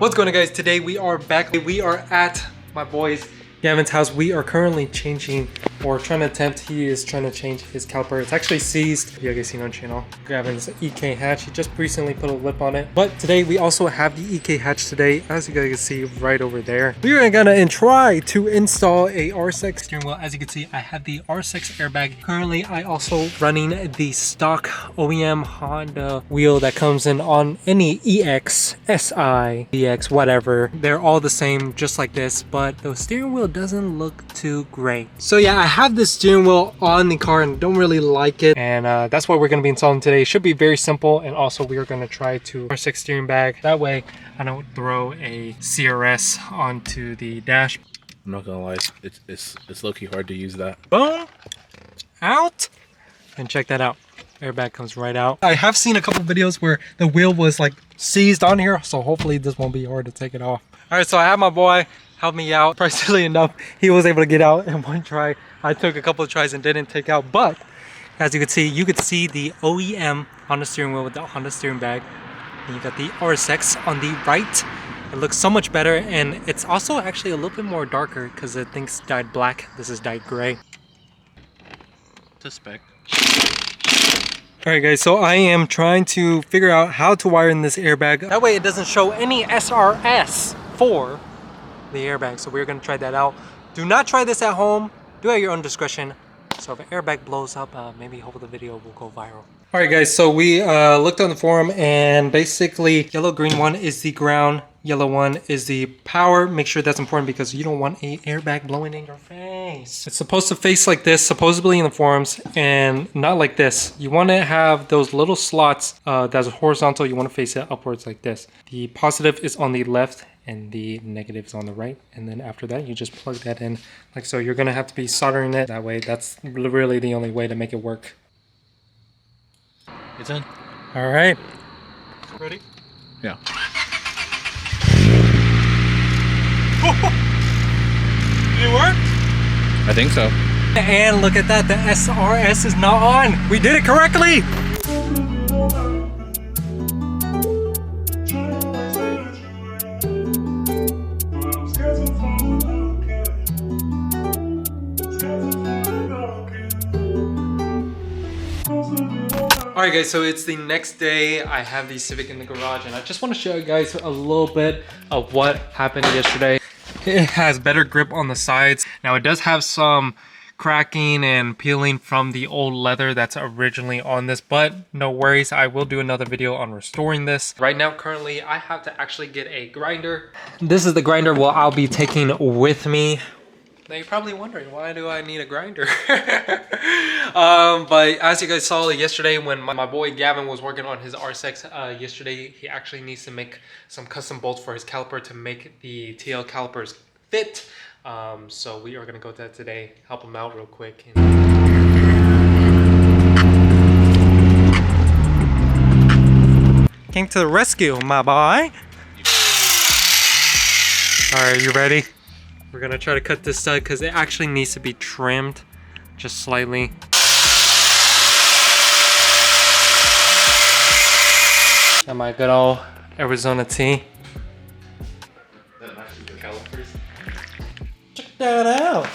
What's going on, guys? Today we are back. We are at my boy's Gavin's house. We are currently changing, or trying to attempt, he is trying to change his caliper. It's actually seized. You guys seen on channel. Gavin's EK hatch. He just recently put a lip on it. But today we also have the EK hatch today, as you guys can see right over there. We are gonna try to install a R6 steering wheel. As you can see, I have the R6 airbag. Currently, I also running the stock OEM Honda wheel that comes in on any EX, SI, DX, whatever. They're all the same, just like this, but the steering wheel doesn't look too great. So yeah, I have this steering wheel on the car and don't really like it, and that's what we're going to be installing today. It should be very simple, and also we are going to try to R6 steering bag. That way I don't throw a CRS onto the dash. I'm not gonna lie, it's low-key hard to use that. Boom, out, and check that out. Airbag comes right out. I have seen a couple videos where the wheel was like seized on here, so hopefully this won't be hard to take it off. All right, so I have my boy help me out. Surprisingly enough, he was able to get out in one try. I took a couple of tries and didn't take out, but as you could see the OEM Honda steering wheel with the Honda steering bag. And you got the RSX on the right. It looks so much better, and it's also actually a little bit more darker because the thing's dyed black. This is dyed gray. To spec. Alright guys, so I am trying to figure out how to wire in this airbag. That way it doesn't show any SRS for the airbag. So we're going to try that out. Do not try this at home. Do it at your own discretion. So if an airbag blows up, maybe hope the video will go viral. Alright guys, so we looked on the forum, and basically yellow green one is the ground, yellow one is the power. Make sure that's important because you don't want an airbag blowing in your face. It's supposed to face like this, supposedly in the forums, and not like this. You want to have those little slots that's horizontal. You want to face it upwards like this. The positive is on the left and the negative is on the right, and then after that you just plug that in like so. You're gonna have to be soldering it that way. That's really the only way to make it work. It's in. All right, ready? Yeah. Did it work? I think so. And look at that, the SRS is not on. We did it correctly. Alright guys, so it's the next day. I have the Civic in the garage, and I just want to show you guys a little bit of what happened yesterday. It has better grip on the sides. Now it does have some cracking and peeling from the old leather that's originally on this, but no worries, I will do another video on restoring this. Right now, currently, I have to actually get a grinder. This is the grinder I'll be taking with me. Now you're probably wondering, why do I need a grinder? But as you guys saw yesterday when my boy Gavin was working on his R6 yesterday, he actually needs to make some custom bolts for his caliper to make the TL calipers fit. So we are going to go to that today, help him out real quick. Came to the rescue, my boy. Alright, you ready? We're gonna try to cut this side because it actually needs to be trimmed just slightly. Got my good old Arizona tea. That matches the calipers. Check that out.